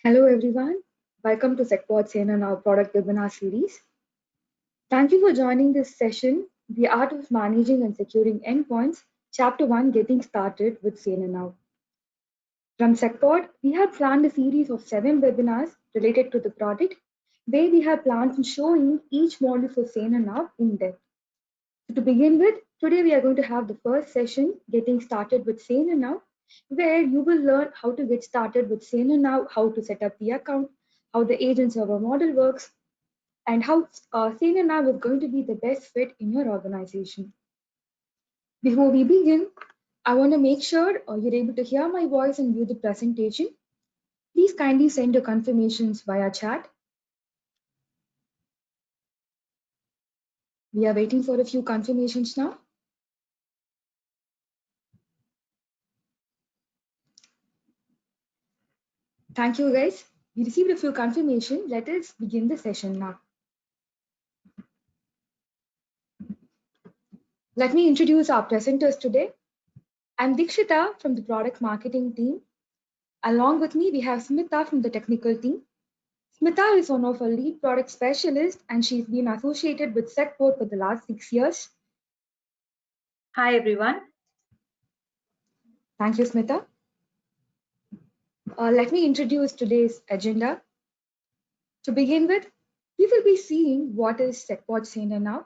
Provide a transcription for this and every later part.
Hello everyone, welcome to SecPod SanerNow product webinar series. Thank you for joining this session, The Art of Managing and Securing Endpoints, Chapter 1, Getting Started with SanerNow. From SecPod, we have planned a series of 7 webinars related to the product, where we have planned on showing each module for SanerNow in depth. So to begin with, today we are going to have the first session, Getting Started with SanerNow, where you will learn how to get started with SanerNow, how to set up the account, how the agent server model works, and how SanerNow is going to be the best fit in your organization. Before we begin, I want to make sure you're able to hear my voice and view the presentation. Please kindly send your confirmations via chat. We are waiting for a few confirmations now. Thank you guys. We received a few confirmations. Let us begin the session now. Let me introduce our presenters today. I'm Dikshita from the product marketing team. Along with me, we have Smita from the technical team. Smita is one of our lead product specialists and she's been associated with SecPod for the last 6 years. Hi, everyone. Thank you, Smita. Let me introduce today's agenda. To begin with, we will be seeing what is SecPod SanerNow.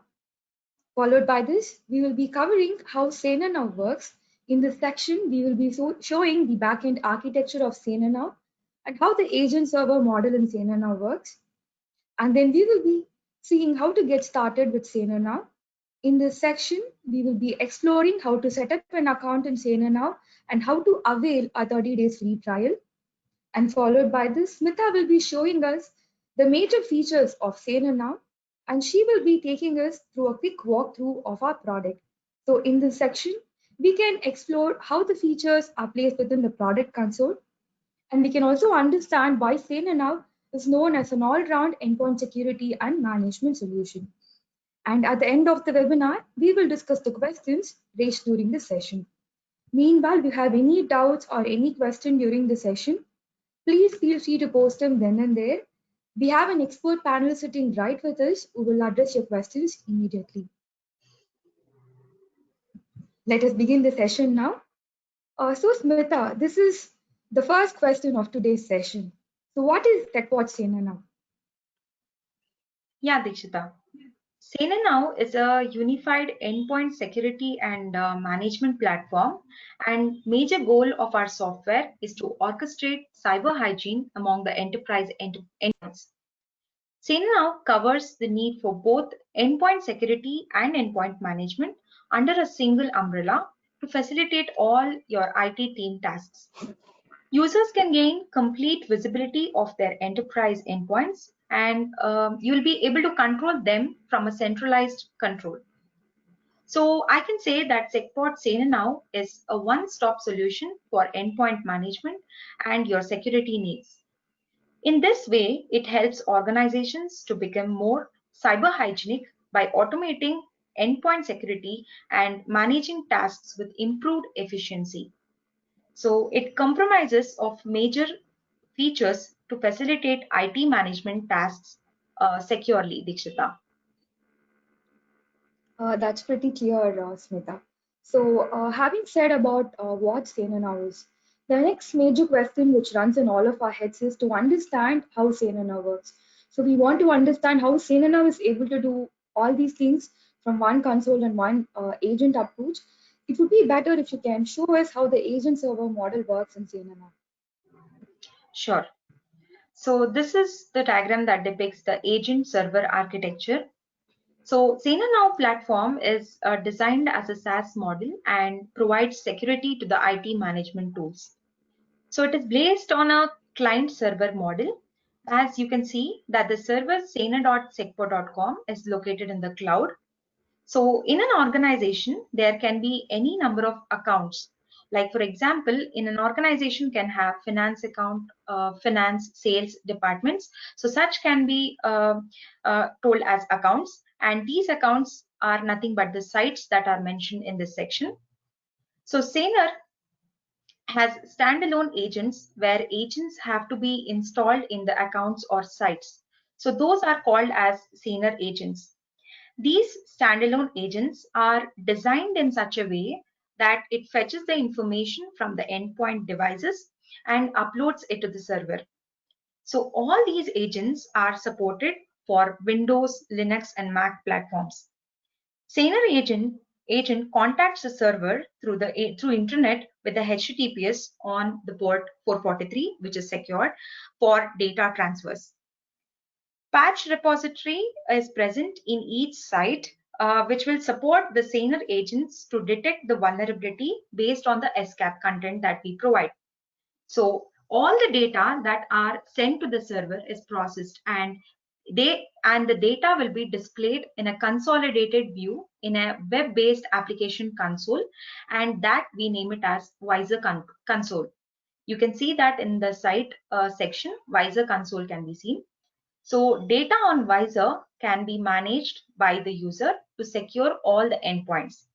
Followed by this, we will be covering how SanerNow works. In this section, we will be showing the backend architecture of SanerNow and how the agent server model in SanerNow works. And then we will be seeing how to get started with SanerNow. In this section, we will be exploring how to set up an account in SanerNow and how to avail a 30 days free trial. And followed by this, Smita will be showing us the major features of SanerNow, and she will be taking us through a quick walkthrough of our product. So in this section, we can explore how the features are placed within the product console, and we can also understand why SanerNow is known as an all-round endpoint security and management solution. And at the end of the webinar, we will discuss the questions raised during the session. Meanwhile, if you have any doubts or any question during the session, please feel free to post them then and there. We have an expert panel sitting right with us who will address your questions immediately. Let us begin the session now. So Smita, this is the first question of today's session. So what is SecPod SanerNow? Yeah, Dikshita. SanerNow is a unified endpoint security and management platform, and major goal of our software is to orchestrate cyber hygiene among the enterprise endpoints. SanerNow covers the need for both endpoint security and endpoint management under a single umbrella to facilitate all your IT team tasks. Users can gain complete visibility of their enterprise endpoints, and you'll be able to control them from a centralized control. So I can say that SecPod SanerNow is a one-stop solution for endpoint management and your security needs. In this way, it helps organizations to become more cyber hygienic by automating endpoint security and managing tasks with improved efficiency. So it compromises of major features to facilitate IT management tasks securely, Dikshita. That's pretty clear, Smita. So having said about what SanerNow is, the next major question which runs in all of our heads is to understand how SanerNow works. So we want to understand how SanerNow is able to do all these things from one console and one agent approach. It would be better if you can show us how the agent server model works in SanerNow. Sure. So this is the diagram that depicts the agent server architecture. So SanerNow platform is designed as a SaaS model and provides security to the IT management tools. So it is based on a client server model. As you can see that the server cena.secpod.com is located in the cloud. So in an organization, there can be any number of accounts. Like for example, in an organization can have finance account, finance, sales departments. So such can be told as accounts. And these accounts are nothing but the sites that are mentioned in this section. So Saner has standalone agents where agents have to be installed in the accounts or sites. So those are called as Cena agents. These standalone agents are designed in such a way that it fetches the information from the endpoint devices and uploads it to the server. So all these agents are supported for Windows, Linux, and Mac platforms. Agent contacts the server through internet with the HTTPS on the port 443, which is secured for data transfers. Patch repository is present in each site, which will support the Saner agents to detect the vulnerability based on the SCAP content that we provide. So all the data that are sent to the server is processed, and the data will be displayed in a consolidated view in a web-based application console, and that we name it as Wiser console. You can see that in the site section, Wiser console can be seen. So data on Wiser can be managed by the user to secure all the endpoints.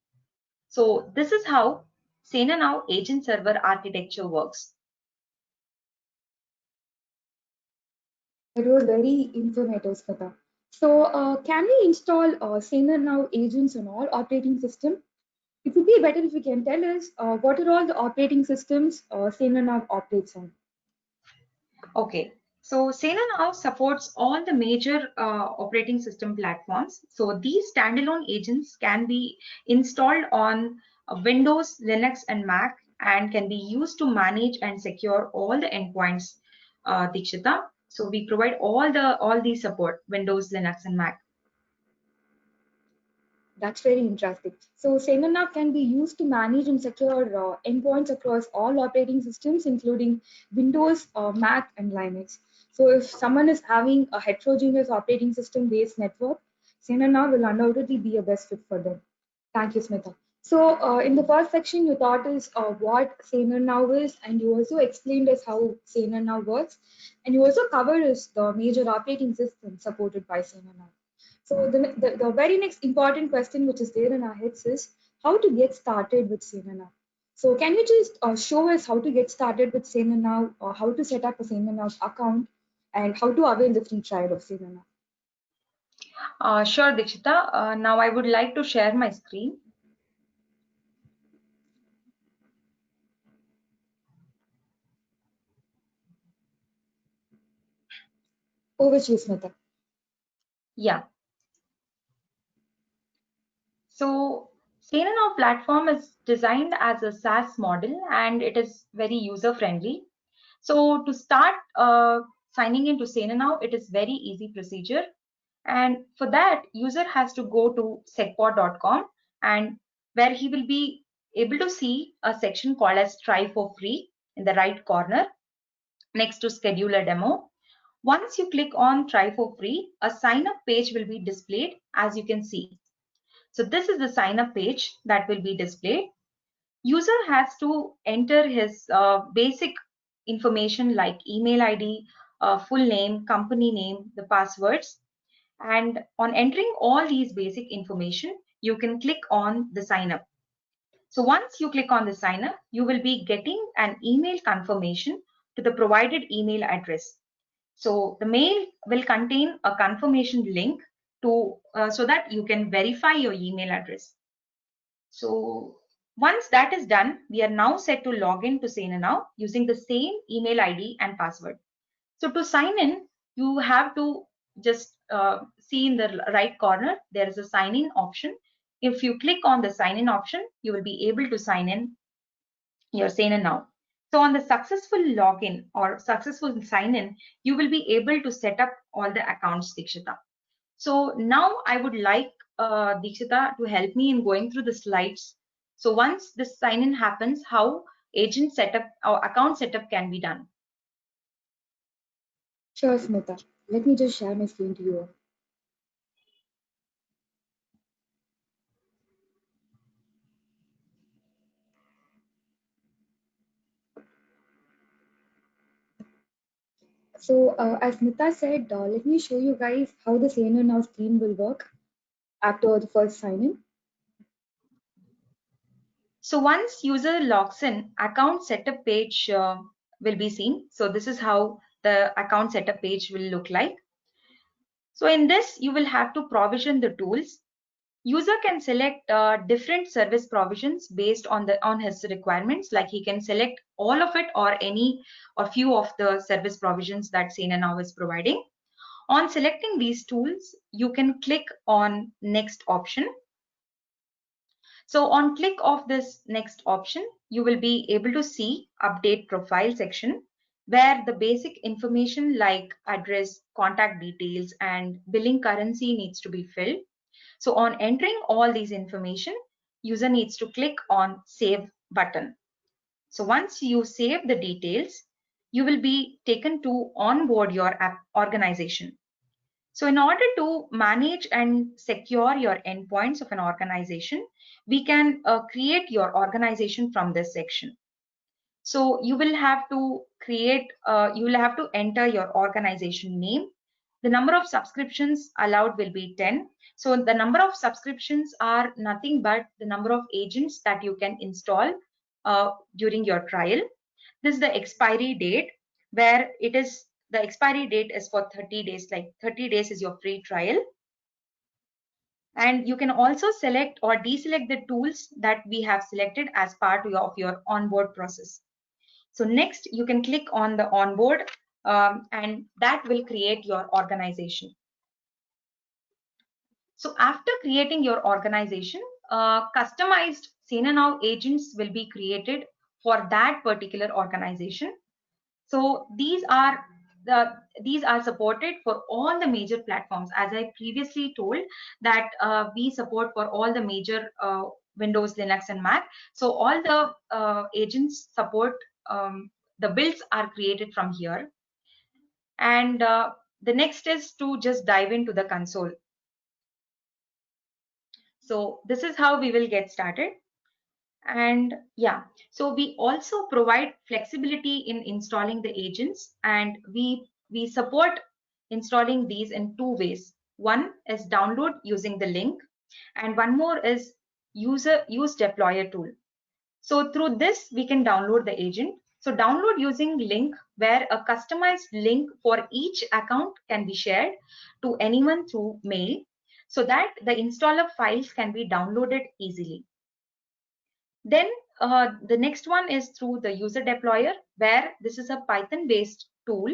So this is how SanerNow agent server architecture works. It was very informative, Smita. So, can we install SanerNow agents on all operating systems? It would be better if you can tell us what are all the operating systems SanerNow operates on. Okay, so Cena now supports all the major operating system platforms. So these standalone agents can be installed on Windows, Linux, and Mac, and can be used to manage and secure all the endpoints, Dikshita. So we provide all these support, Windows, Linux, and Mac. That's very interesting. So SanerNow can be used to manage and secure endpoints across all operating systems, including Windows, Mac, and Linux. So if someone is having a heterogeneous operating system based network, SanerNow will undoubtedly be a best fit for them. Thank you, Smita. So in the first section, you taught us what SanerNow is, and you also explained us how SanerNow works, and you also covered us the major operating systems supported by SanerNow. So the very next important question which is there in our heads is how to get started with Cena now. So can you just show us how to get started with Cena now, or how to set up a Cena now account, and how to avail the free trial of Cena now? Sure, Dikshita. Now I would like to share my screen. Over to you, Smita. Yeah. So SanerNow platform is designed as a SaaS model, and it is very user friendly. So to start signing into SanerNow, it is very easy procedure. And for that, user has to go to secpod.com, and where he will be able to see a section called as try for free in the right corner next to schedule a demo. Once you click on try for free, a sign up page will be displayed, as you can see. So this is the sign up page that will be displayed. User has to enter his basic information like email ID, full name, company name, the passwords. And on entering all these basic information, you can click on the sign up. So once you click on the sign up, you will be getting an email confirmation to the provided email address. So the mail will contain a confirmation link to so that you can verify your email address. So once that is done, we are now set to log in to Cena now using the same email ID and password. So to sign in, you have to just see in the right corner, there is a sign in option. If you click on the sign in option, you will be able to sign in your Cena now. So on the successful login or successful sign in, you will be able to set up all the accounts, Dikshita. So now I would like Dikshita to help me in going through the slides. So once this sign in happens, how agent setup or account setup can be done. Sure, Smita. Let me just share my screen to you. So as Smita said, let me show you guys how the Cena now screen will work after the first sign in. So once user logs in, account setup page will be seen. So this is how the account setup page will look like. So in this, you will have to provision the tools. User can select different service provisions based on his requirements. Like he can select all of it or any or few of the service provisions that Cena now is providing. On selecting these tools, you can click on next option. So on click of this next option, you will be able to see update profile section where the basic information like address, contact details, and billing currency needs to be filled. So on entering all these information, user needs to click on save button. So once you save the details, you will be taken to onboard your app organization. So in order to manage and secure your endpoints of an organization, we can create your organization from this section. So you will have to you will have to enter your organization name. The number of subscriptions allowed will be 10. So the number of subscriptions are nothing but the number of agents that you can install during your trial. This is the expiry date where the expiry date is for 30 days, like 30 days is your free trial. And you can also select or deselect the tools that we have selected as part of your onboard process. So next, you can click on the onboard and that will create your organization. So after creating your organization, customized SanerNow agents will be created for that particular organization. So these are supported for all the major platforms. As I previously told that we support for all the major Windows, Linux, and Mac. So all the agents support the builds are created from here. And the next is to just dive into the console. So this is how we will get started. And yeah, so we also provide flexibility in installing the agents, and we support installing these in two ways. One is download using the link, and one more is use deployer tool. So through this, we can download the agent. So download using link, where a customized link for each account can be shared to anyone through mail, so that the installer files can be downloaded easily. Then the next one is through the user deployer, where this is a Python based tool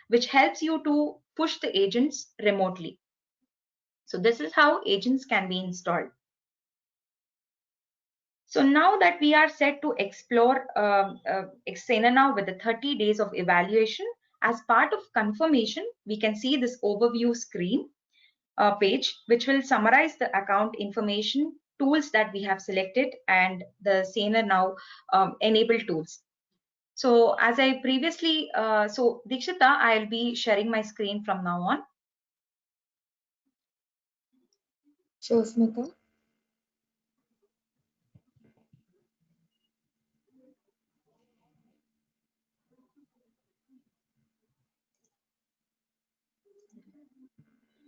which helps you to push the agents remotely. So this is how agents can be installed. So now that we are set to explore Cena now with the 30 days of evaluation, as part of confirmation, we can see this overview screen page, which will summarize the account information, tools that we have selected, and the SanerNow enabled tools. So as I previously, so Dikshita, I'll be sharing my screen from now on. Sure, Smita.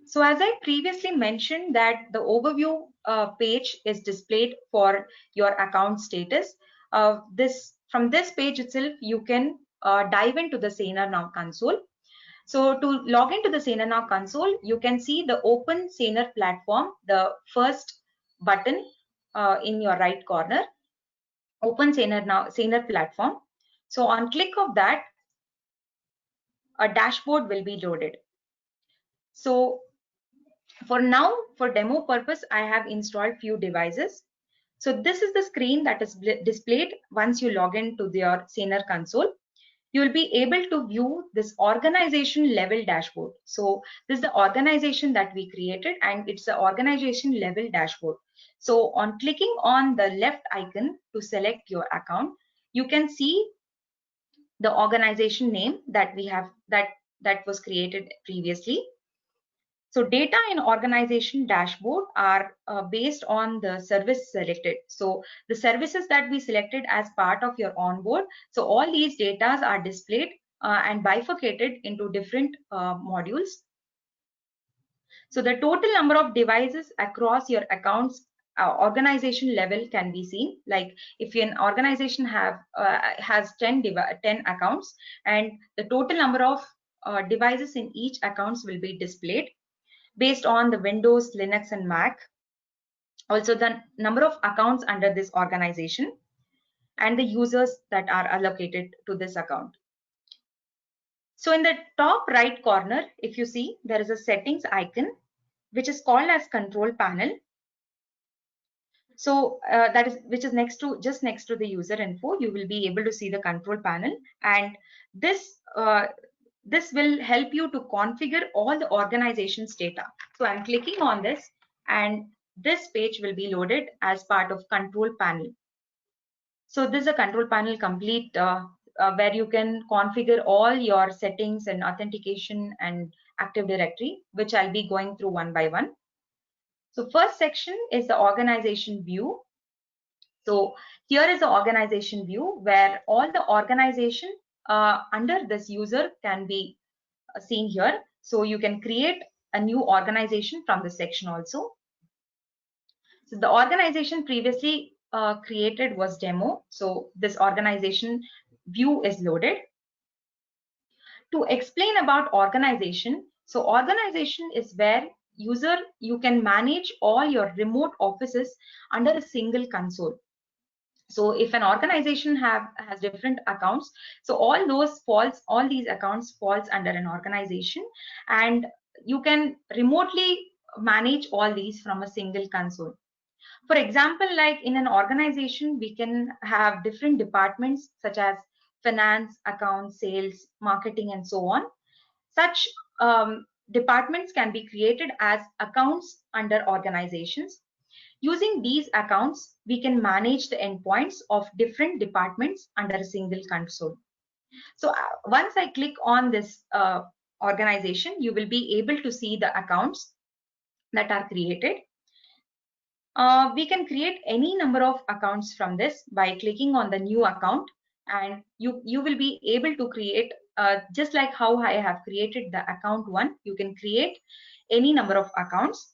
So as I previously mentioned that the overview page is displayed for your account status. From this page itself, you can dive into the SanerNow console. So to log into the SanerNow console, you can see the Open Saner platform, the first button in your right corner. Open Saner platform. So on click of that, a dashboard will be loaded. So for now, for demo purpose, I have installed few devices. So this is the screen that is displayed once you log into your Saner console. You will be able to view this organization level dashboard. So this is the organization that we created, and it's the organization level dashboard. So on clicking on the left icon to select your account, you can see the organization name that we have that was created previously. So data in organization dashboard are based on the service selected. So the services that we selected as part of your onboard. So all these data are displayed and bifurcated into different modules. So the total number of devices across your accounts organization level can be seen. Like if an organization has 10 accounts, and the total number of devices in each accounts will be displayed based on the Windows, Linux, and Mac. Also the number of accounts under this organization and the users that are allocated to this account. So in the top right corner, if you see, there is a settings icon which is called as control panel. So which is just next to the user info. You will be able to see the control panel, and this this will help you to configure all the organization's data. So I'm clicking on this, and this page will be loaded as part of control panel. So this is a control panel complete where you can configure all your settings and authentication and Active Directory, which I'll be going through one by one. So first section is the organization view. So here is the organization view where all the organization under this user can be seen here. So you can create a new organization from this section also. So the organization previously created was demo. So this organization view is loaded. To explain about organization, so organization is where you can manage all your remote offices under a single console. So if an organization has different accounts, so all these accounts falls under an organization, and you can remotely manage all these from a single console. For example, like in an organization, we can have different departments such as finance, accounts, sales, marketing, and so on. Such departments can be created as accounts under organizations. Using these accounts, we can manage the endpoints of different departments under a single console. So once I click on this organization, you will be able to see the accounts that are created. We can create any number of accounts from this by clicking on the new account, and you will be able to create just like how I have created the account one. You can create any number of accounts.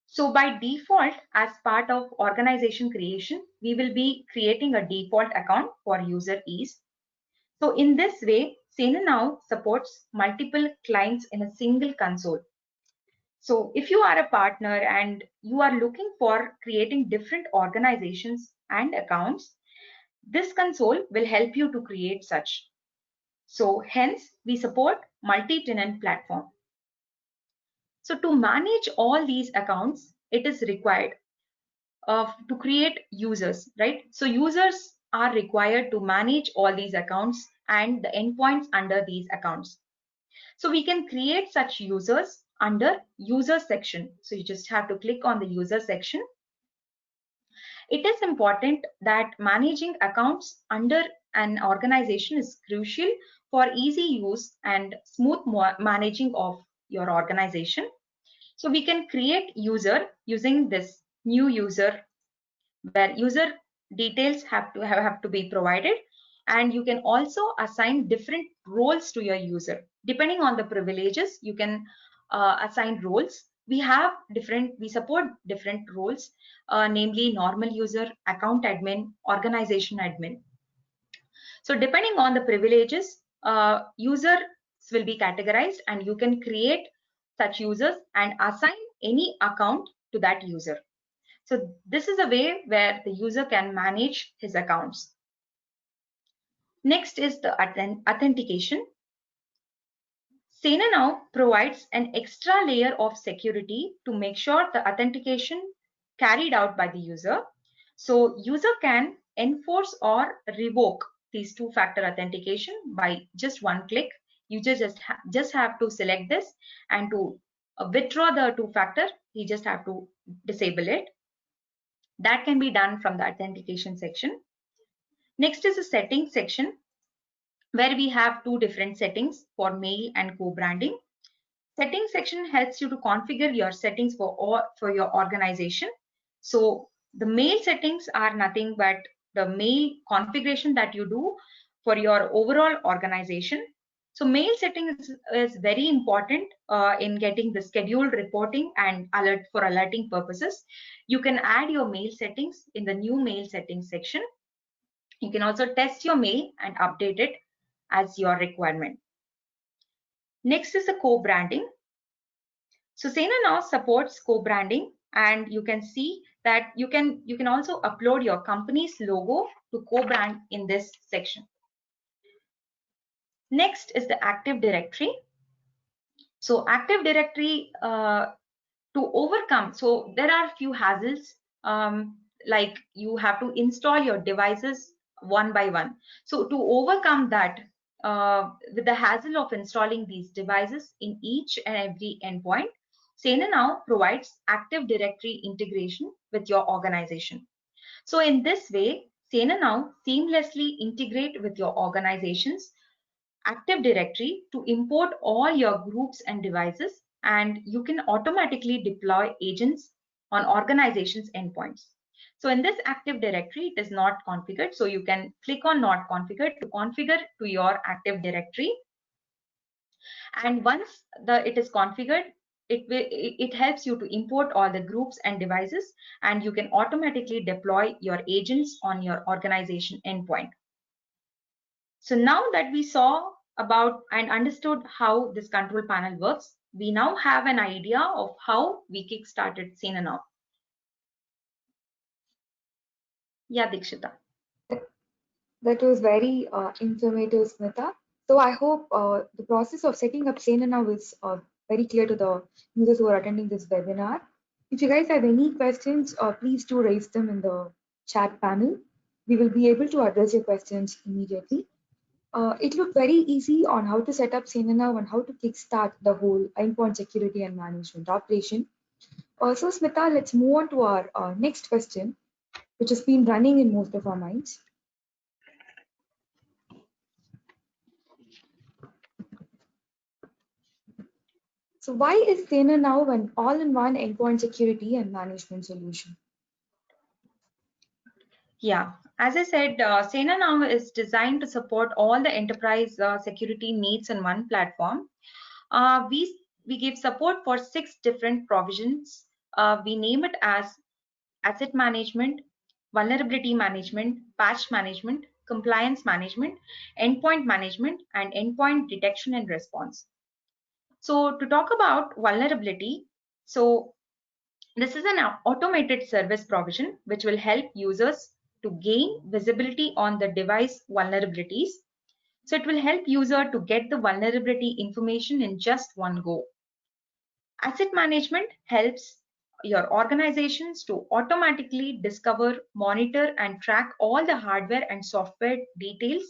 So by default, as part of organization creation, we will be creating a default account for user ease. So in this way, SanerNow supports multiple clients in a single console. So if you are a partner and you are looking for creating different organizations and accounts, this console will help you to create such. So hence we support multi-tenant platform. So to manage all these accounts, it is required to create users, right? So users are required to manage all these accounts and the endpoints under these accounts. So we can create such users under user section. So you just have to click on the user section. It is important that managing accounts under an organization is crucial for easy use and smooth managing of your organization. So we can create user using this new user where user details have to be provided, and you can also assign different roles to your user. Depending on the privileges, you can assign roles. We support different roles, namely normal user, account admin, organization admin. So depending on the privileges, users will be categorized, and you can create such users and assign any account to that user. So this is a way where the user can manage his accounts. Next is the authentication. SanerNow provides an extra layer of security to make sure the authentication carried out by the user. So user can enforce or revoke these two-factor authentication by just one click. You just have to select this, and to withdraw the two-factor, you just have to disable it. That can be done from the authentication section. Next is the settings section, where we have two different settings for mail and co-branding. Settings section helps you to configure your settings for your organization. So the mail settings are nothing but the mail configuration that you do for your overall organization. So mail settings is very important in getting the scheduled reporting and alert for alerting purposes. You can add your mail settings in the new mail settings section. You can also test your mail and update it as your requirement. Next is the co-branding. So Cena now supports co-branding, and you can see that you can also upload your company's logo to co-brand in this section. Next is the Active Directory. So Active Directory to overcome, so there are few hassles, like you have to install your devices one by one. So to overcome that, with the hassle of installing these devices in each and every endpoint, Cena now provides Active Directory integration with your organization. So in this way, Cena now seamlessly integrate with your organization's Active Directory to import all your groups and devices, and you can automatically deploy agents on organizations endpoints. So in this Active Directory, it is not configured. So you can click on not configured to configure to your Active Directory. And once it is configured, it helps you to import all the groups and devices, and you can automatically deploy your agents on your organization endpoint. So now that we saw about and understood how this control panel works, we now have an idea of how we kickstarted Cena now. Yeah, Dikshita. That was very informative, Smita. So I hope the process of setting up Cena now is very clear to the users who are attending this webinar. If you guys have any questions, please do raise them in the chat panel. We will be able to address your questions immediately. It looked very easy on how to set up Cena now and how to kickstart the whole endpoint security and management operation. So Smita, let's move on to our next question, which has been running in most of our minds. So why is Cena now an all-in-one endpoint security and management solution? Yeah, as I said, Cena now is designed to support all the enterprise security needs in one platform. We give support for 6 different provisions. We name it as asset management, vulnerability management, patch management, compliance management, endpoint management, and endpoint detection and response. So to talk about vulnerability, so this is an automated service provision which will help users to gain visibility on the device vulnerabilities. So it will help user to get the vulnerability information in just one go. Asset management helps your organizations to automatically discover, monitor, and track all the hardware and software details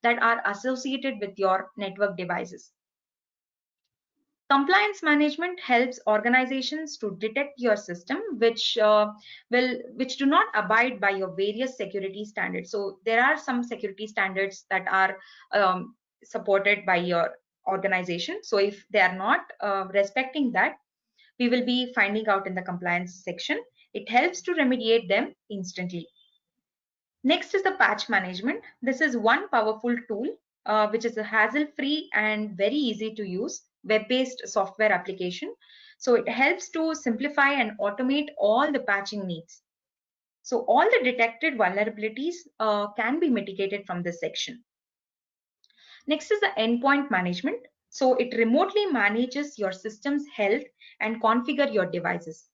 that are associated with your network devices. Compliance management helps organizations to detect your system which do not abide by your various security standards. So there are some security standards that are supported by your organization. So if they are not respecting that, we will be finding out in the compliance section. It helps to remediate them instantly. Next is the patch management. This is one powerful tool which is a hassle-free and very easy to use web-based software application. So it helps to simplify and automate all the patching needs. So all the detected vulnerabilities can be mitigated from this section. Next is the endpoint management. So it remotely manages your system's health and configure your devices.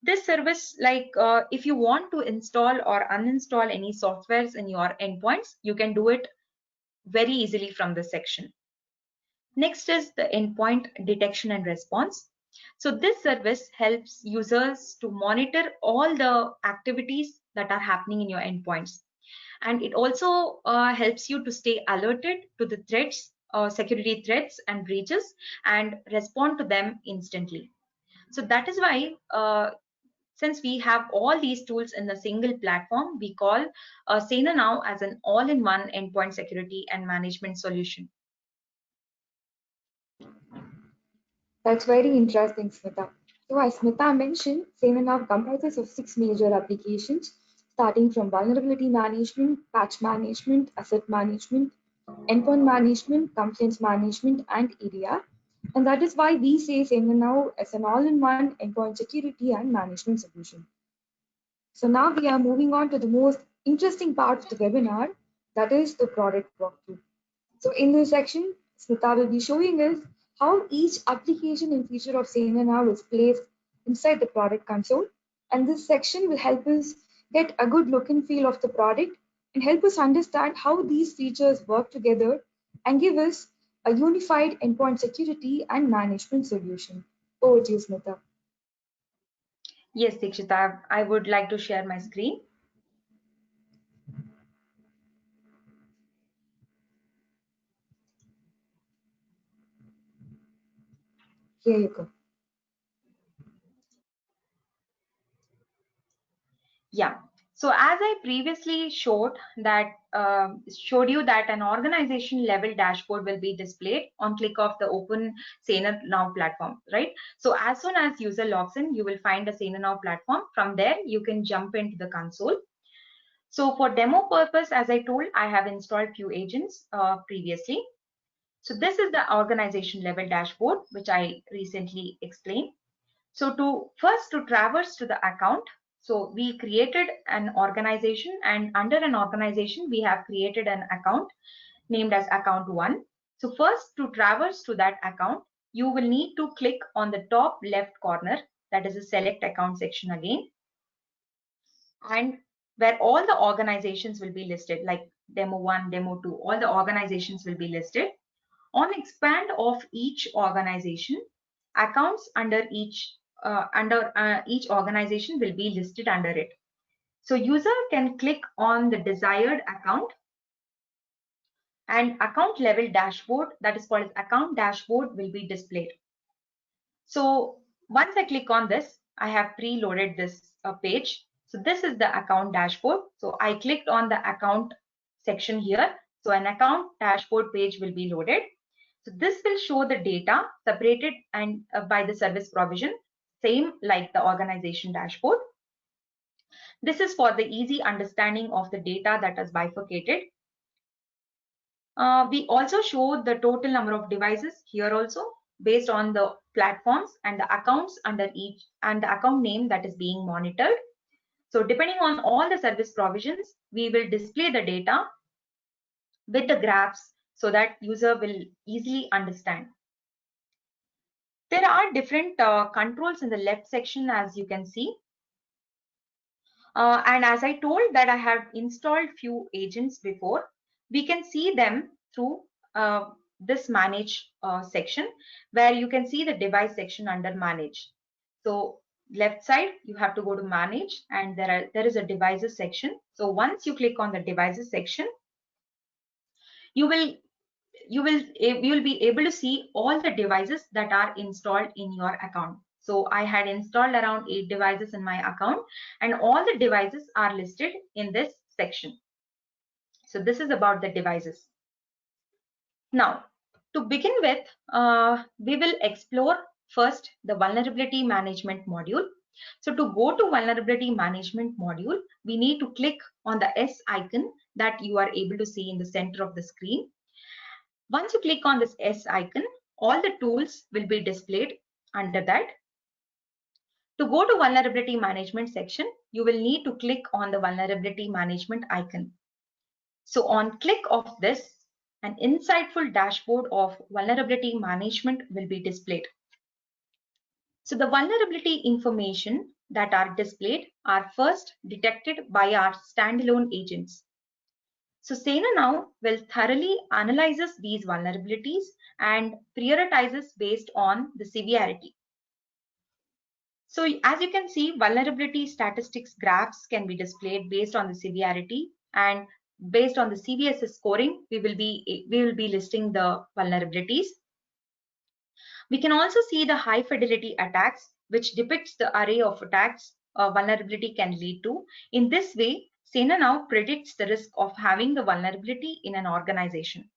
This service, like if you want to install or uninstall any softwares in your endpoints, you can do it very easily from this section. Next is the endpoint detection and response. So this service helps users to monitor all the activities that are happening in your endpoints. And it also helps you to stay alerted to the threats, security threats and breaches, and respond to them instantly. So that is why since we have all these tools in a single platform, we call Cena now as an all-in-one endpoint security and management solution. That's very interesting, Smita. So as Smita mentioned, Cena now comprises of 6 major applications, starting from vulnerability management, patch management, asset management, endpoint management, complaints management, and EDR. And that is why we say SecNow as an all-in-one endpoint security and management solution. So now we are moving on to the most interesting part of the webinar, that is the product walkthrough. So in this section, Smita will be showing us how each application and feature of SecNow is placed inside the product console. And this section will help us get a good look and feel of the product and help us understand how these features work together and give us a unified endpoint security and management solution. Over to you, Smita. Yes, Dikshita, I would like to share my screen. Here you go. Yeah. So as I previously showed you that an organization level dashboard will be displayed on click of the open SanerNow platform, right? So as soon as user logs in, you will find a SanerNow platform. From there, you can jump into the console. So for demo purpose, as I told, I have installed few agents previously. So this is the organization level dashboard, which I recently explained. So to traverse to the account, so we created an organization, and under an organization, we have created an account named as account 1. So first, to traverse to that account, you will need to click on the top left corner, that is a select account section again, and where all the organizations will be listed, like demo 1, demo 2, all the organizations will be listed. On expand of each organization, accounts under each organization will be listed under it. So user can click on the desired account, and account level dashboard, that is called as account dashboard, will be displayed. So once I click on this, I have preloaded this page. So this is the account dashboard. So I clicked on the account section here. So an account dashboard page will be loaded. So this will show the data separated and by the service provision, same like the organization dashboard. This is for the easy understanding of the data that is bifurcated. We also show the total number of devices here also based on the platforms and the accounts under each and the account name that is being monitored. So depending on all the service provisions, we will display the data with the graphs so that user will easily understand. There are different controls in the left section, as you can see. And as I told that I have installed few agents before, we can see them through this manage section, where you can see the device section under manage. So left side, you have to go to manage, and there is a devices section. So once you click on the devices section, you will you will be able to see all the devices that are installed in your account. So I had installed around 8 devices in my account, and all the devices are listed in this section. So this is about the devices. Now, to begin with, we will explore first the vulnerability management module. So to go to vulnerability management module, we need to click on the S icon that you are able to see in the center of the screen. Once you click on this S icon, all the tools will be displayed under that. To go to vulnerability management section, you will need to click on the vulnerability management icon. So on click of this, an insightful dashboard of vulnerability management will be displayed. So the vulnerability information that are displayed are first detected by our standalone agents. So Cena now will thoroughly analyzes these vulnerabilities and prioritizes based on the severity. So as you can see, vulnerability statistics graphs can be displayed based on the severity, and based on the CVSS scoring, we will be listing the vulnerabilities. We can also see the high fidelity attacks, which depicts the array of attacks a vulnerability can lead to. In this way, Cena now predicts the risk of having the vulnerability in an organization.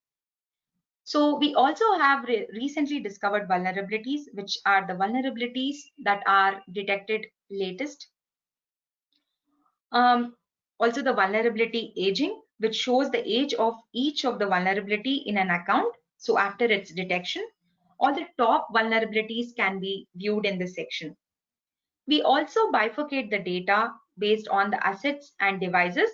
So we also have recently discovered vulnerabilities, which are the vulnerabilities that are detected latest. Also the vulnerability aging, which shows the age of each of the vulnerability in an account. So after its detection, all the top vulnerabilities can be viewed in this section. We also bifurcate the data based on the assets and devices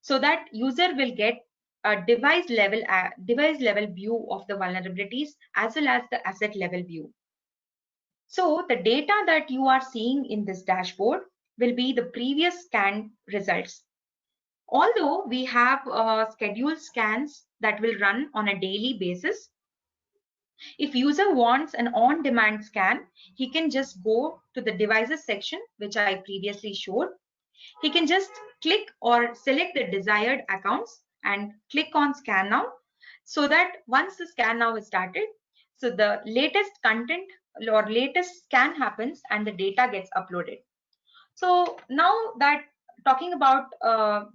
so that user will get a device level view of the vulnerabilities as well as the asset level view. So the data that you are seeing in this dashboard will be the previous scan results. Although we have scheduled scans that will run on a daily basis, if user wants an on-demand scan, he can just go to the devices section, which I previously showed. He can just click or select the desired accounts and click on scan now, so that once the scan now is started, so the latest content or latest scan happens and the data gets uploaded. So now that talking about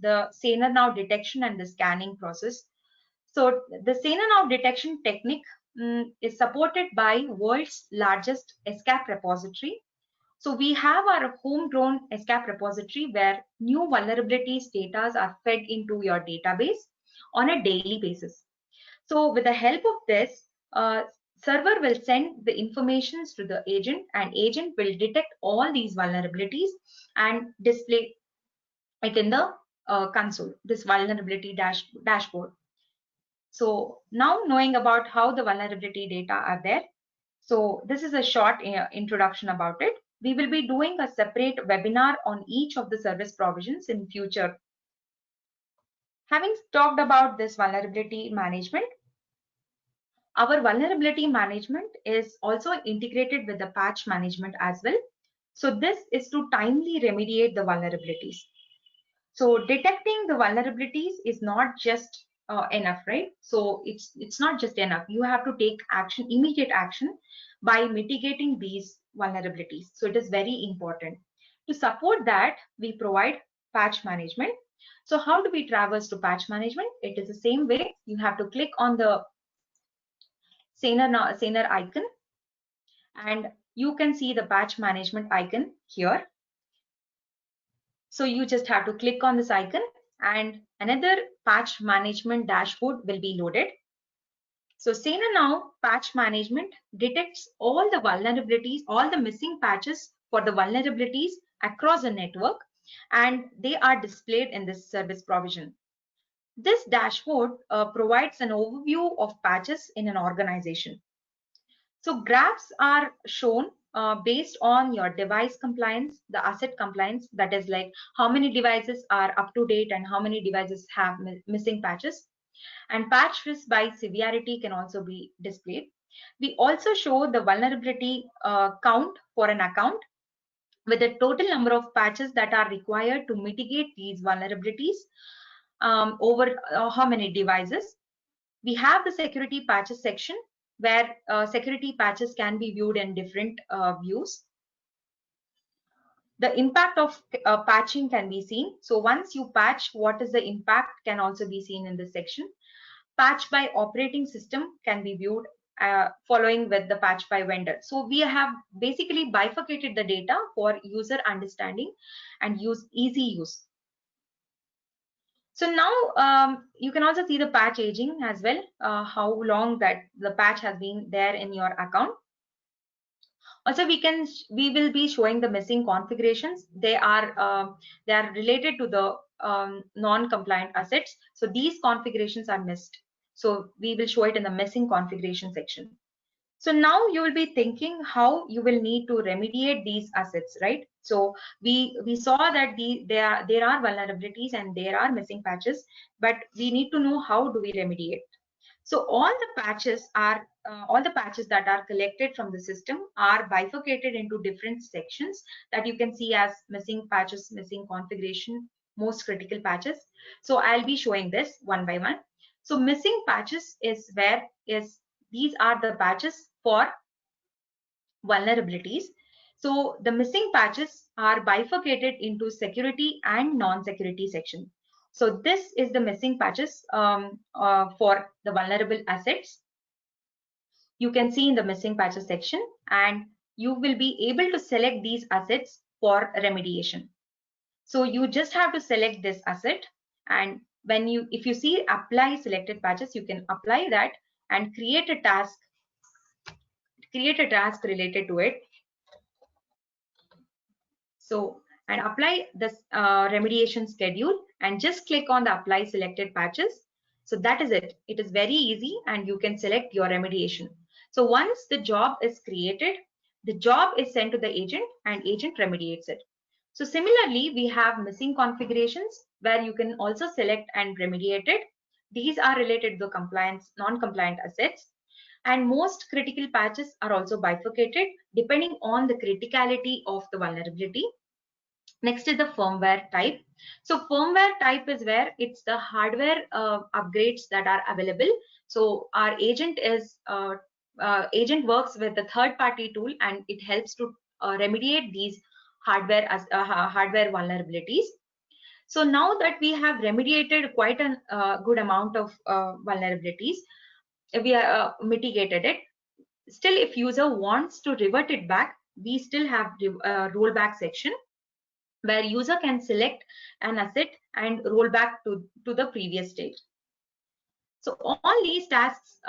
the SanerNow detection and the scanning process. So the SanerNow detection technique is supported by world's largest SCAP repository. So we have our homegrown SCAP repository where new vulnerabilities data are fed into your database on a daily basis. So with the help of this, server will send the informations to the agent, and agent will detect all these vulnerabilities and display it in the console, this vulnerability dashboard. So now knowing about how the vulnerability data are there. So this is a short introduction about it. We will be doing a separate webinar on each of the service provisions in future. Having talked about this vulnerability management, our vulnerability management is also integrated with the patch management as well. So this is to timely remediate the vulnerabilities. So detecting the vulnerabilities is not just enough, right? So it's not just enough. You have to take action, immediate action by mitigating these vulnerabilities. So it is very important. To support that, we provide patch management. So how do we traverse to patch management? It is the same way. You have to click on the Saner icon, and you can see the patch management icon here. So you just have to click on this icon and another patch management dashboard will be loaded. So SanerNow patch management detects all the vulnerabilities, all the missing patches for the vulnerabilities across the network, and they are displayed in this service provision. This dashboard provides an overview of patches in an organization. So graphs are shown based on your device compliance, the asset compliance, that is like how many devices are up to date and how many devices have missing patches. And patch risk by severity can also be displayed. We also show the vulnerability count for an account with the total number of patches that are required to mitigate these vulnerabilities over how many devices. We have the security patches section where security patches can be viewed in different views. The impact of patching can be seen. So once you patch, what is the impact can also be seen in this section. Patch by operating system can be viewed following with the patch by vendor. So we have basically bifurcated the data for user understanding and easy use. So now you can also see the patch aging as well, how long that the patch has been there in your account. Also, we will be showing the missing configurations. They are related to the non-compliant assets. So these configurations are missed. So we will show it in the missing configuration section. So now you will be thinking how you will need to remediate these assets, right? So we saw that there are vulnerabilities and there are missing patches, but we need to know how do we remediate. So all the patches that are collected from the system are bifurcated into different sections that you can see as missing patches, missing configuration, most critical patches. So I'll be showing this one by one. So missing patches is these are the patches for vulnerabilities. So the missing patches are bifurcated into security and non-security section. So this is the missing patches for the vulnerable assets. You can see in the missing patches section, and you will be able to select these assets for remediation. So you just have to select this asset and if you see apply selected patches, you can apply that and create a task related to it. So, and apply this remediation schedule and just click on the apply selected patches. So that is it. It is very easy and you can select your remediation. So once the job is created, the job is sent to the agent and agent remediates it. So similarly, we have missing configurations where you can also select and remediate it. These are related to compliance, non-compliant assets. And most critical patches are also bifurcated depending on the criticality of the vulnerability. Next is the firmware type. So firmware type is where it's the hardware upgrades that are available. So our agent works with a third-party tool and it helps to remediate these hardware vulnerabilities. So now that we have remediated quite a good amount of vulnerabilities, we are mitigated it. Still, if user wants to revert it back, we still have rollback section where user can select an asset and roll back to the previous state. So all these tasks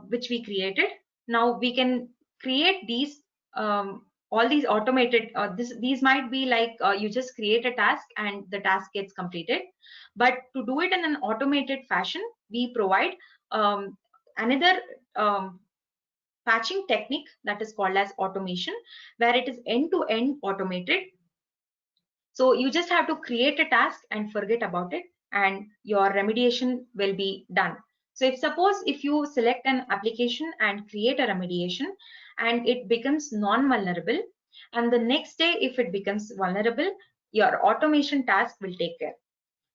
which we created, now we can create these all these automated. These might be like you just create a task and the task gets completed. But to do it in an automated fashion, we provide another patching technique that is called as automation, where it is end-to-end automated. So you just have to create a task and forget about it, and your remediation will be done. So if you select an application and create a remediation and it becomes non-vulnerable, and the next day if it becomes vulnerable, your automation task will take care.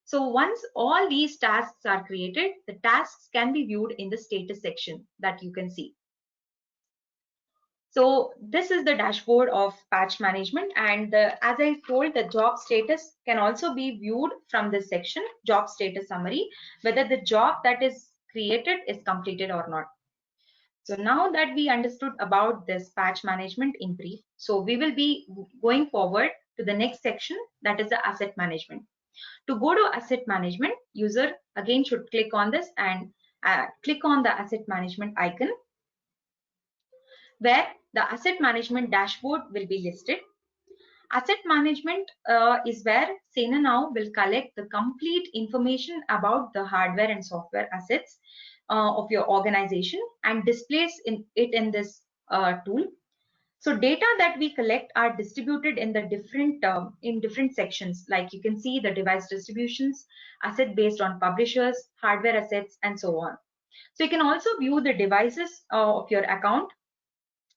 So once all these tasks are created, the tasks can be viewed in the status section that you can see. So this is the dashboard of patch management, and as I told, the job status can also be viewed from this section, job status summary, whether the job that is created is completed or not. So now that we understood about this patch management in brief, so we will be going forward to the next section, that is the asset management. To go to asset management, user again should click on this and click on the asset management icon, where the asset management dashboard will be listed. Asset management is where SanerNow will collect the complete information about the hardware and software assets of your organization and displays it in this tool. So data that we collect are distributed in the different sections, like you can see the device distributions, asset based on publishers, hardware assets, and so on. So you can also view the devices of your account,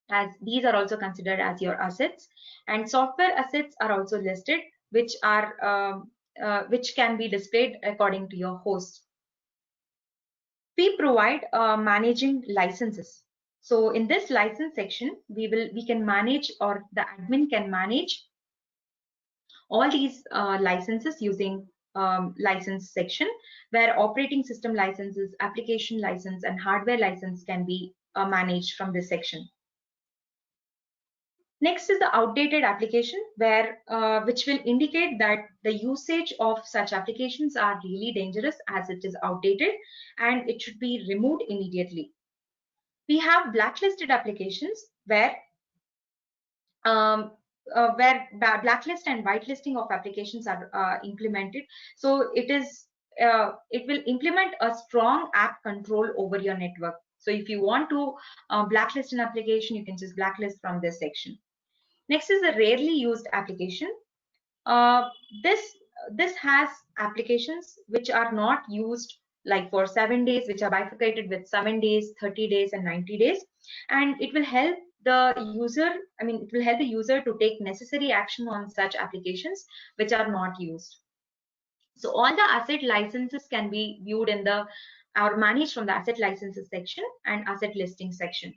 as these are also considered as your assets, and software assets are also listed, which can be displayed according to your host. We provide managing licenses. So in this license section, we can manage, or the admin can manage all these licenses using license section, where operating system licenses, application license, and hardware license can be managed from this section. Next is the outdated application, where which will indicate that the usage of such applications are really dangerous as it is outdated and it should be removed immediately. We have blacklisted applications where blacklist and whitelisting of applications are implemented. So it will implement a strong app control over your network. So if you want to blacklist an application, you can just blacklist from this section. Next is the rarely used application. Uh, this has applications which are not used like for 7 days, which are bifurcated with 7 days, 30 days, and 90 days, and it will help the user. It will help the user to take necessary action on such applications which are not used. So all the asset licenses can be viewed in the or managed from the asset licenses section and asset listing section.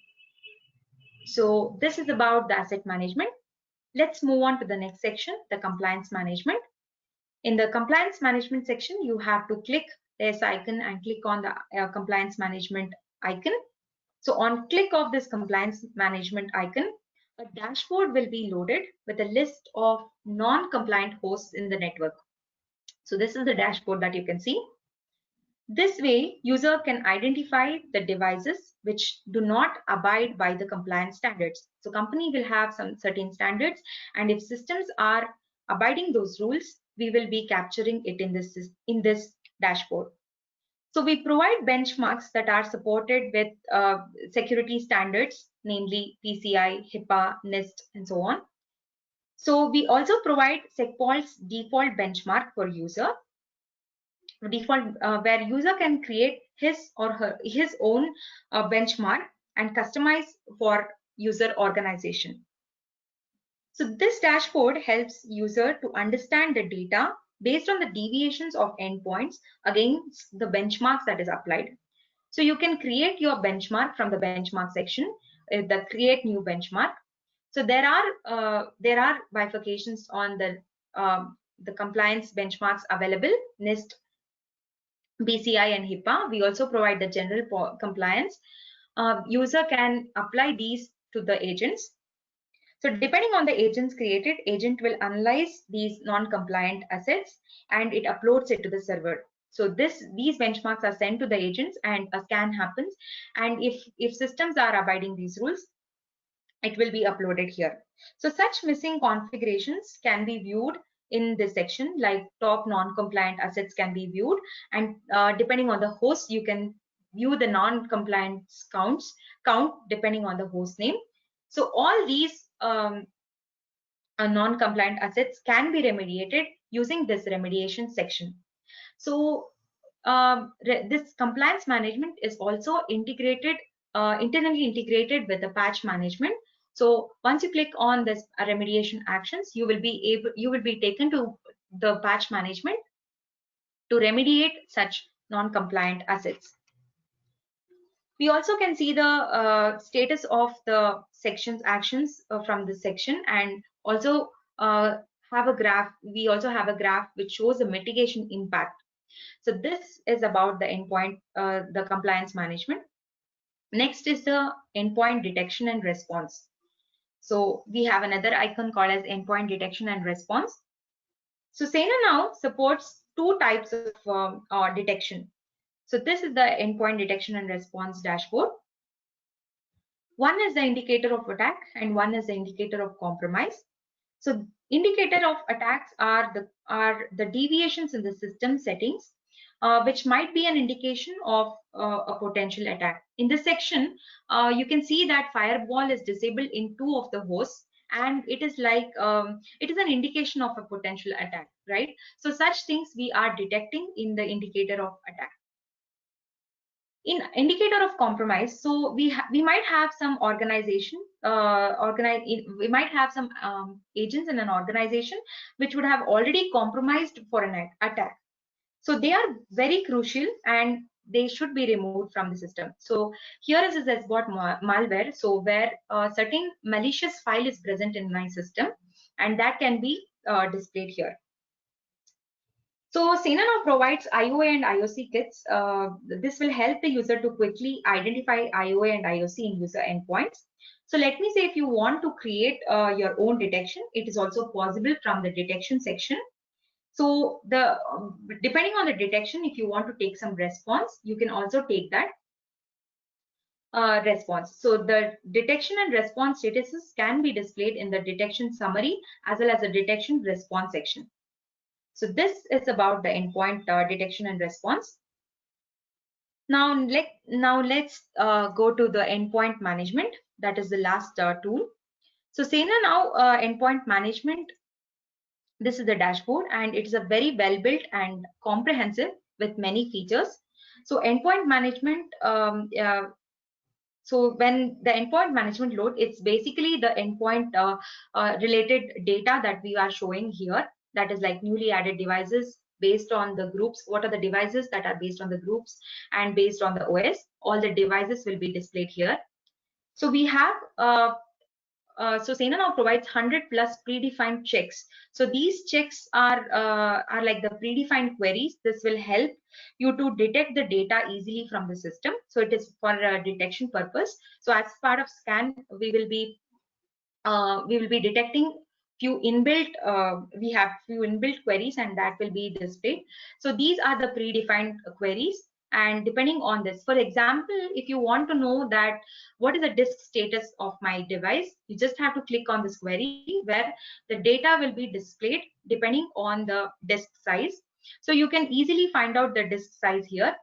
So this is about the asset management. Let's move on to the next section, the compliance management. In the compliance management section, you have to click this icon and click on the compliance management icon. So on click of this compliance management icon, a dashboard will be loaded with a list of non-compliant hosts in the network. So this is the dashboard that you can see. This way, user can identify the devices which do not abide by the compliance standards. So company will have some certain standards, and if systems are abiding those rules, we will be capturing it in this dashboard. So we provide benchmarks that are supported with security standards, namely PCI, HIPAA, NIST, and so on. So we also provide SecPod's default benchmark for user, where user can create his own benchmark and customize for user organization. So this dashboard helps user to understand the data based on the deviations of endpoints against the benchmarks that is applied. So you can create your benchmark from the benchmark section, the create new benchmark. So there are bifurcations on the compliance benchmarks available, NIST, BCI, and HIPAA. We also provide the general compliance. User can apply these to the agents. So depending on the agents created, agent will analyze these non-compliant assets and it uploads it to the server. So these benchmarks are sent to the agents and a scan happens. And if systems are abiding these rules, it will be uploaded here. So such missing configurations can be viewed in this section, like top non-compliant assets can be viewed, and depending on the host, you can view the non-compliance count depending on the host name. So all these non-compliant assets can be remediated using this remediation section. So this compliance management is also internally integrated with the patch management. So once you click on this remediation actions, you will be taken to the patch management to remediate such non-compliant assets. We also can see the status of the sections actions from this section, and also have a graph. We also have a graph which shows the mitigation impact. So this is about the endpoint, the compliance management. Next is the endpoint detection and response. So we have another icon called as endpoint detection and response. So SanerNow supports two types of detection. So this is the endpoint detection and response dashboard. One is the indicator of attack and one is the indicator of compromise. So indicator of attacks are the deviations in the system settings, which might be an indication of a potential attack. In this section, you can see that firewall is disabled in 2 of the hosts, and it is like it is an indication of a potential attack, right? So such things we are detecting in the indicator of attack. In indicator of compromise, so we might have some organization we might have some agents in an organization which would have already compromised for an attack. So they are very crucial and they should be removed from the system. So here is a SecPod malware, so where a certain malicious file is present in my system, and that can be displayed here. So Cena now provides IOA and IOC kits. This will help the user to quickly identify IOA and IOC in user endpoints. So let me say if you want to create your own detection, it is also possible from the detection section. So depending on the detection, if you want to take some response, you can also take that response. So the detection and response statuses can be displayed in the detection summary as well as the detection response section. So this is about the endpoint detection and response. Now let's go to the endpoint management. That is the last tool. So SanerNow endpoint management. This is the dashboard, and it is a very well built and comprehensive with many features. So endpoint management. So when the endpoint management load, it's basically the endpoint related data that we are showing here. That is like newly added devices based on the groups. What are the devices that are based on the groups and based on the OS? All the devices will be displayed here. So we have so Cena now provides 100 plus predefined checks. So these checks are like the predefined queries. This will help you to detect the data easily from the system. So it is for detection purpose. So as part of scan, we will be detecting few inbuilt. We have few inbuilt queries, and that will be displayed. So these are the predefined queries. And depending on this, for example, if you want to know that what is the disk status of my device, you just have to click on this query where the data will be displayed depending on the disk size. So you can easily find out the disk size here.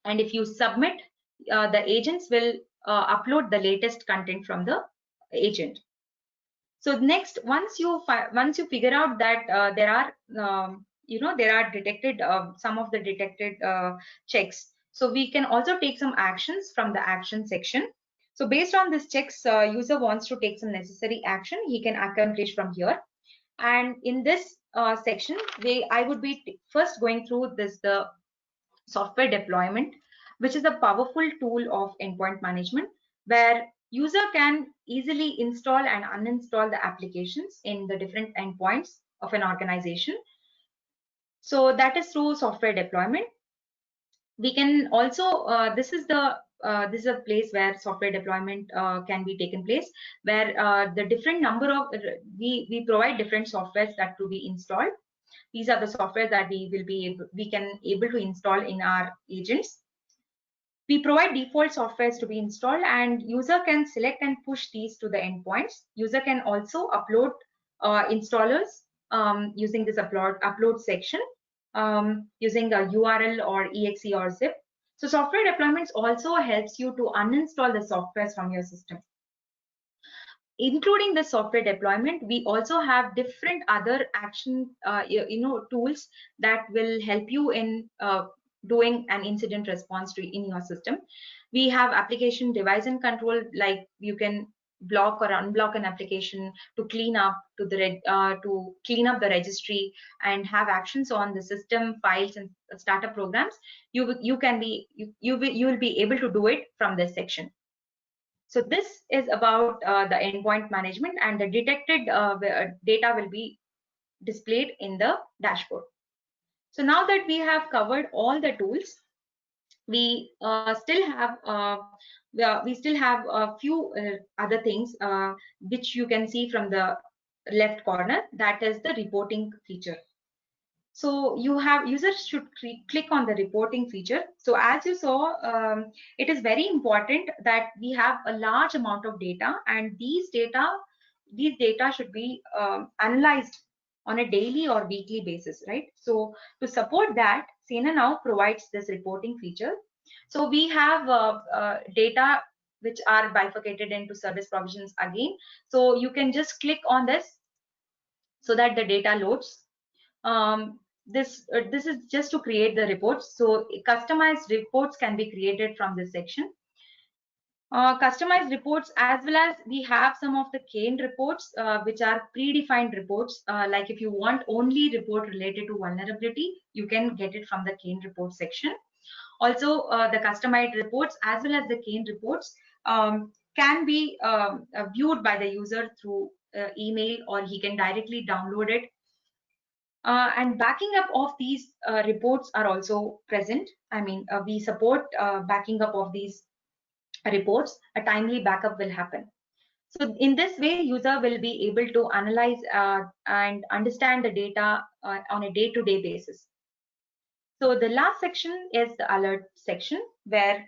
And if you submit, the agents will upload the latest content from the agent. So next, once you figure out that there are there are detected some of the detected checks, so we can also take some actions from the action section. So based on this checks, user wants to take some necessary action, he can accomplish from here. And in this section, I would be first going through this the software deployment, which is a powerful tool of endpoint management, where user can easily install and uninstall the applications in the different endpoints of an organization. So that is through software deployment. We can also this is a place where software deployment can be taken place, where the different number of we provide different softwares that to be installed. These are the software that we can able to install in our agents. We provide default softwares to be installed, and user can select and push these to the endpoints. User can also upload installers using this upload section, using a URL or exe or zip. So software deployments also helps you to uninstall the softwares from your system. Including the software deployment, we also have different other action tools that will help you in doing an incident response in your system. We have application device and control, like you can block or unblock an application to clean up to clean up the registry and have actions on the system files and startup programs. You will be able to do it from this section. So this is about the endpoint management, and the detected data will be displayed in the dashboard. So now that we have covered all the tools, we still have a few other things which you can see from the left corner. That is the reporting feature. So users should click on the reporting feature. So as you saw, it is very important that we have a large amount of data, and these data should be analyzed on a daily or weekly basis, right? So to support that, Cena now provides this reporting feature. So we have data which are bifurcated into service provisions again. So you can just click on this so that the data loads. This is just to create the reports. So customized reports can be created from this section. Customized reports, as well as we have some of the canned reports, which are predefined reports. Like if you want only report related to vulnerability, you can get it from the canned report section. Also, the customized reports as well as the canned reports can be viewed by the user through email, or he can directly download it. And backing up of these reports are also present. I mean, we support backing up of these reports. A timely backup will happen. So in this way, user will be able to analyze and understand the data on a day-to-day basis. So the last section is the alert section, where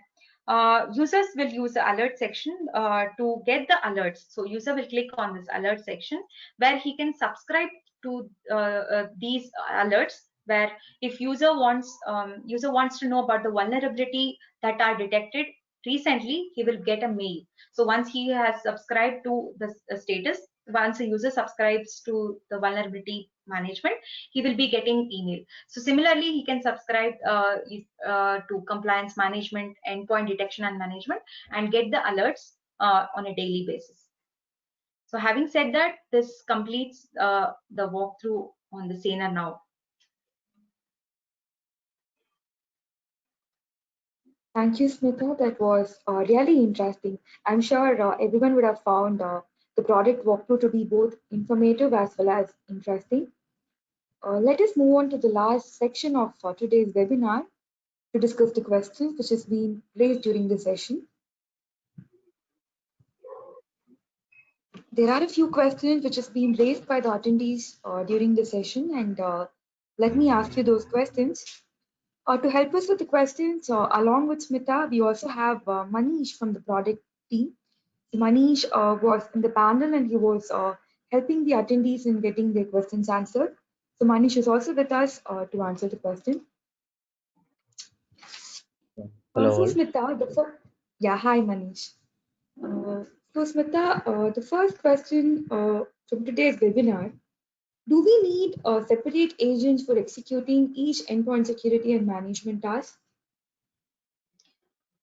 users will use the alert section to get the alerts. So user will click on this alert section, where he can subscribe to these alerts, where if user wants to know about the vulnerability that are detected recently, he will get a mail. So once he has subscribed to the status, once a user subscribes to the vulnerability management, he will be getting email. So similarly, he can subscribe to compliance management, endpoint detection and management, and get the alerts on a daily basis. So having said that, this completes the walkthrough on the SanerNow. Thank you, Smita. That was really interesting. I'm sure everyone would have found the product walkthrough to be both informative as well as interesting. Let us move on to the last section of today's webinar to discuss the questions which has been raised during the session. There are a few questions which has been raised by the attendees during the session, and let me ask you those questions. To help us with the questions, along with Smita, we also have Manish from the product team. So Manish was in the panel and he was helping the attendees in getting their questions answered. So Manish is also with us to answer the question. Hello So all. Smita, yeah, hi Manish. Uh, so Smita, the first question from today's webinar: do we need separate agents for executing each endpoint security and management task?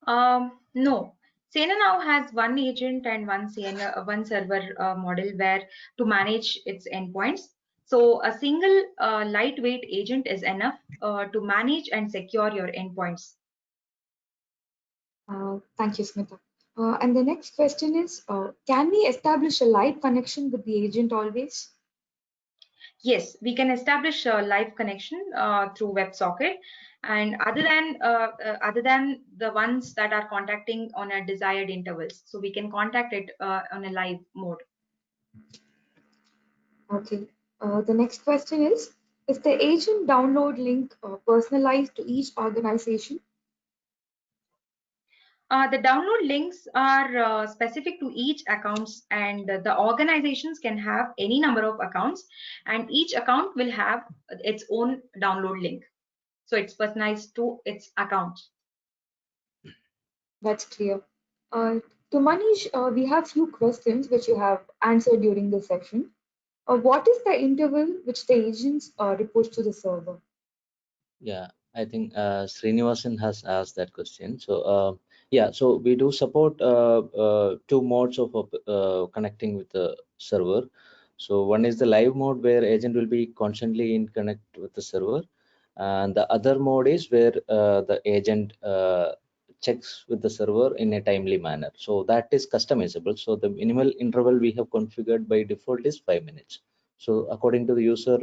No. Cena now has one agent and one server model where to manage its endpoints. So a single lightweight agent is enough to manage and secure your endpoints. Thank you, Smita. And the next question is, can we establish a live connection with the agent always? Yes, we can establish a live connection through WebSocket, and other than the ones that are contacting on a desired intervals, so we can contact it on a live mode. Okay. The next question is the agent download link personalized to each organization? The download links are specific to each accounts, and the organizations can have any number of accounts, and each account will have its own download link. So it's personalized to its account. That's clear. Uh, to Manish, we have few questions which you have answered during the session. What is the interval which the agents report to the server? Yeah, I think Srinivasan has asked that question. So yeah, so we do support two modes of connecting with the server. So one is the live mode where agent will be constantly in connect with the server, and the other mode is where the agent checks with the server in a timely manner. So that is customizable. So the minimal interval we have configured by default is 5 minutes. So according to the user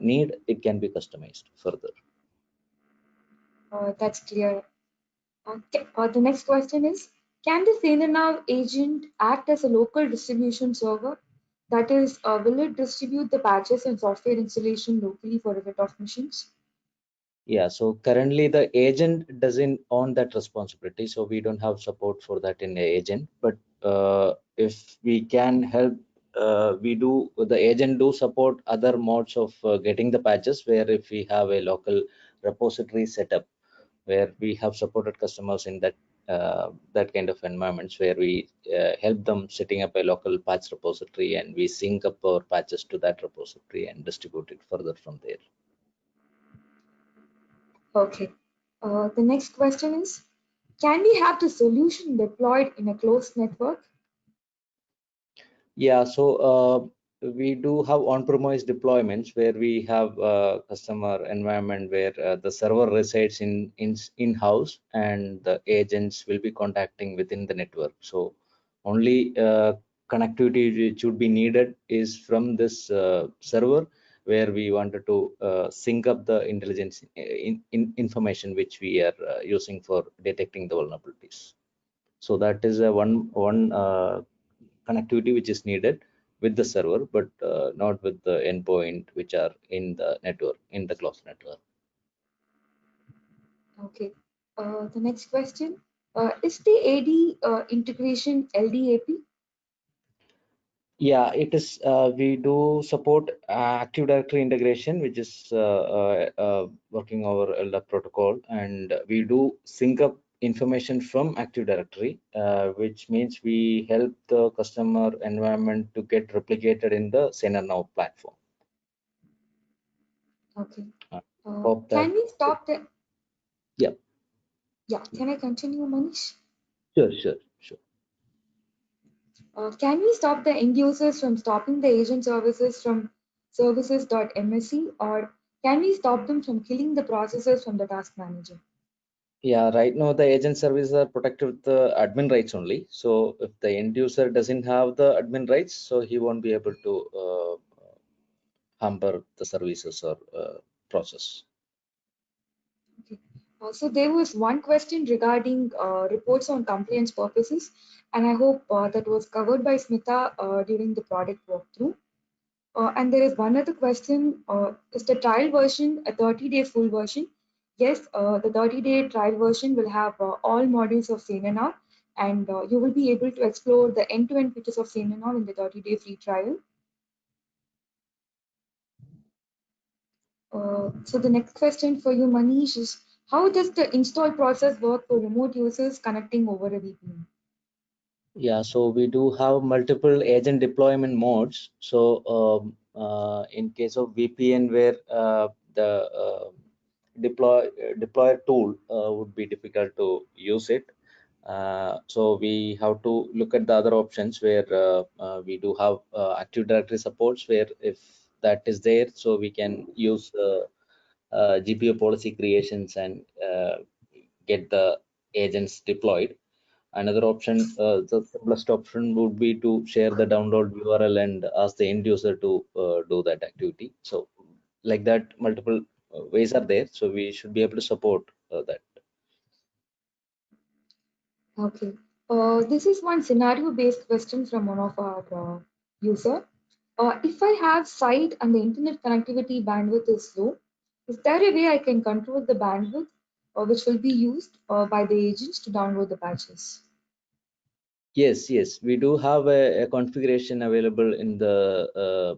need, it can be customized further. That's clear. The next question is, can the SanerNow agent act as a local distribution server? That is, will it distribute the patches and software installation locally for a set of machines? Yeah, so currently the agent doesn't own that responsibility, so we don't have support for that in the agent. But if we can help, we do. The agent do support other modes of getting the patches, where if we have a local repository setup, where we have supported customers in that kind of environments, where we help them setting up a local patch repository, and we sync up our patches to that repository and distribute it further from there. Okay. The next question is, can we have the solution deployed in a closed network? Yeah, so we do have on-premise deployments where we have customer environment where the server resides in-house, and the agents will be contacting within the network. So only connectivity which should be needed is from this server, where we wanted to sync up the intelligence information which we are using for detecting the vulnerabilities. So that is a one connectivity which is needed with the server, but not with the endpoint which are in the network, in the closed network. Okay. The next question, is the AD integration LDAP? Yeah, it is. We do support Active Directory integration, which is working over the protocol, and we do sync up information from Active Directory, which means we help the customer environment to get replicated in the SanerNow platform. Okay. Uh, Hope that. Can we stop the? Yeah, Yeah. Can I continue, Manish? sure. Can we stop the end users from stopping the agent services from services.msc, or can we stop them from killing the processes from the task manager? Yeah, right now the agent services are protected with the admin rights only. So if the end user doesn't have the admin rights, so he won't be able to hamper the services or process. Okay. So there was one question regarding reports on compliance purposes, and I hope that was covered by Smita during the product walkthrough. And there is one other question, is the trial version a 30-day full version? Yes, the 30-day trial version will have all modules of SanerNow, and you will be able to explore the end-to-end features of SanerNow in the 30-day free trial. So the next question for you, Manish, is how does the install process work for remote users connecting over a VPN? Yeah, so we do have multiple agent deployment modes. So in case of VPN, where the deploy tool would be difficult to use it. So we have to look at the other options where we do have Active Directory supports, where if that is there, so we can use GPO policy creations and get the agents deployed. Another option, the simplest option would be to share the download URL and ask the end user to do that activity. So like that, multiple ways are there. So we should be able to support that. Okay. This is one scenario-based question from one of our user. If I have site and the internet connectivity bandwidth is low, is there a way I can control the bandwidth which will be used by the agents to download the patches? Yes, we do have a configuration available in the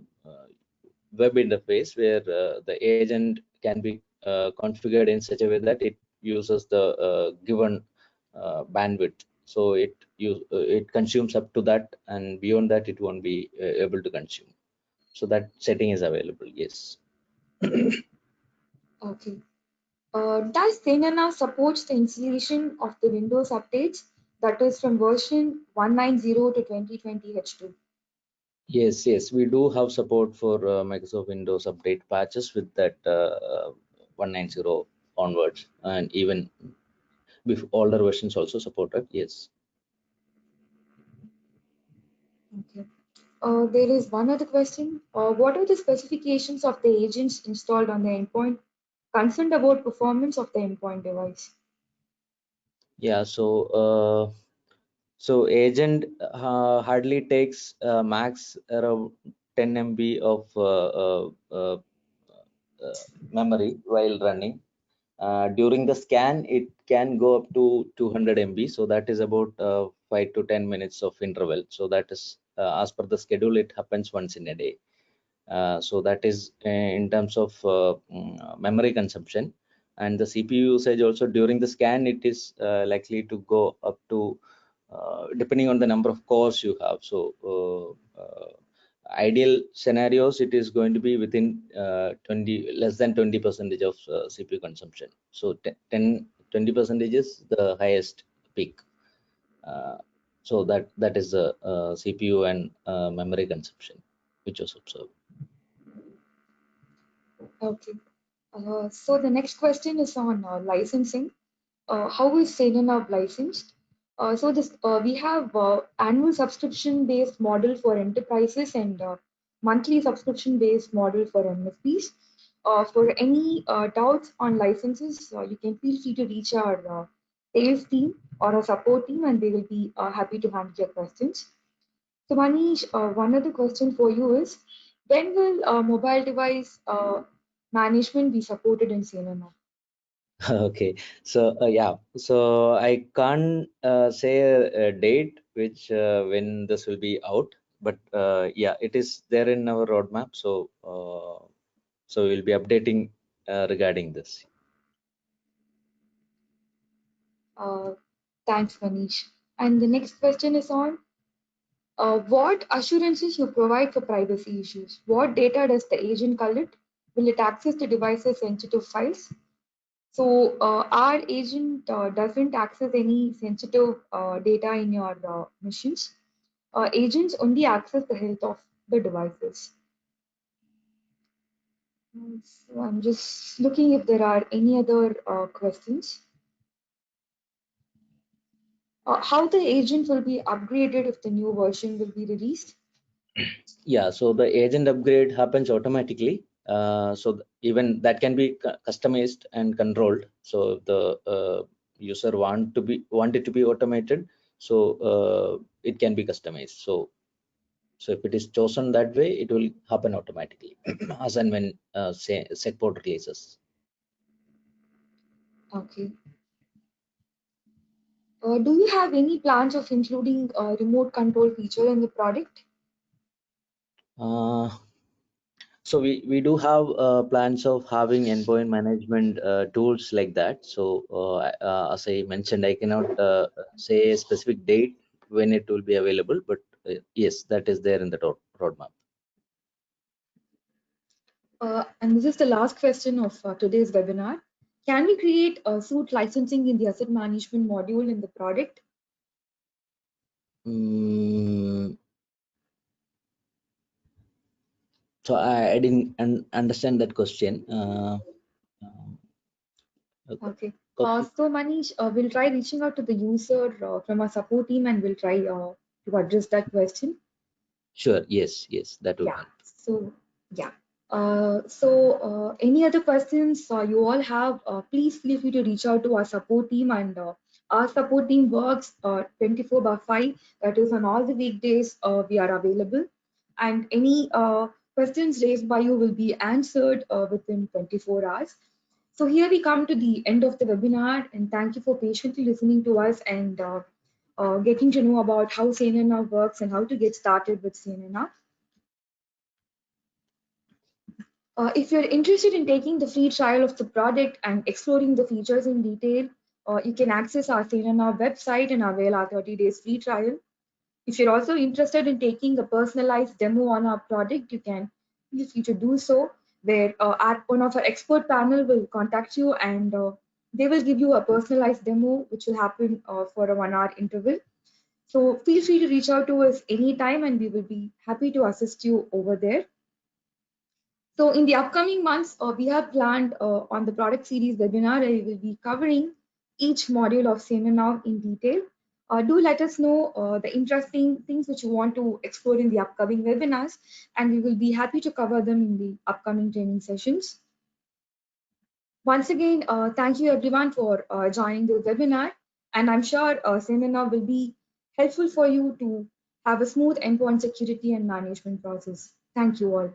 web interface where the agent can be configured in such a way that it uses the given bandwidth. So it consumes up to that, and beyond that, it won't be able to consume. So that setting is available. Yes. Okay. Does Cena now supports the installation of the Windows updates that is from version 190 to 2020 H2? Yes, we do have support for Microsoft Windows update patches with that 190 onwards, and even with older versions also supported. Yes. Okay. There is one other question. What are the specifications of the agents installed on the endpoint concerned about performance of the endpoint device? Yeah. So agent hardly takes max around 10 MB of memory while running. During the scan, it can go up to 200 MB. So that is about 5 to 10 minutes of interval. So that is as per the schedule, it happens once in a day. So that is in terms of memory consumption, and the CPU usage also during the scan, it is likely to go up to depending on the number of cores you have. So ideal scenarios, it is going to be within 20 less than 20 percentage of CPU consumption. So 20 percentage is the highest peak. uh, so that is the CPU and memory consumption which was observed. Okay. So the next question is on licensing. How is SanerNow licensed? So this we have annual subscription-based model for enterprises and monthly subscription-based model for MSPs. For any doubts on licenses, you can feel free to reach our sales team or our support team, and they will be happy to handle your questions. So Manish, one other question for you is, when will mobile device management be supported in SanerNow? Okay, so yeah, so I can't say a date which when this will be out, but yeah, it is there in our roadmap. So we'll be updating regarding this. Uh, Thanks, Manish. And the next question is on what assurances you provide for privacy issues? What data does the agent collect? Will it access the device's sensitive files? So our agent doesn't access any sensitive data in your machines. Agents only access the health of the devices. So I'm just looking if there are any other questions. How the agent will be upgraded if the new version will be released? Yeah, so the agent upgrade happens automatically. So even that can be customized and controlled. So the user want it to be automated, so it can be customized. So if it is chosen that way, it will happen automatically as and when say SecPod releases. Okay. Do you have any plans of including a remote control feature in the product? Uh, so we do have plans of having endpoint management tools like that. So as I mentioned, I cannot say a specific date when it will be available, but yes, that is there in the roadmap. And this is the last question of today's webinar. Can we create a suit licensing in the asset management module in the product? Mm, so I didn't understand that question. Um, Okay. okay. So Manish, we'll try reaching out to the user from our support team and we'll try to address that question. Sure. Yes. Yes. That would Yeah. help. So, yeah. Any other questions you all have, please feel free to reach out to our support team, and our support team works 24 by 5. That is, on all the weekdays, we are available. And any questions raised by you will be answered within 24 hours. So here we come to the end of the webinar, and thank you for patiently listening to us and getting to know about how Cena works and how to get started with Cena. If you're interested in taking the free trial of the product and exploring the features in detail, you can access our SecPod website and avail our 30 days free trial. If you're also interested in taking a personalized demo on our product, you can feel free to do so, where one of our expert panel will contact you and they will give you a personalized demo, which will happen for a 1 hour interval. So feel free to reach out to us anytime and we will be happy to assist you over there. So in the upcoming months, we have planned on the product series webinar, I will be covering each module of SanerNow in detail. Do let us know the interesting things which you want to explore in the upcoming webinars, and we will be happy to cover them in the upcoming training sessions. Once again, thank you everyone for joining the webinar, and I'm sure SanerNow will be helpful for you to have a smooth endpoint security and management process. Thank you all.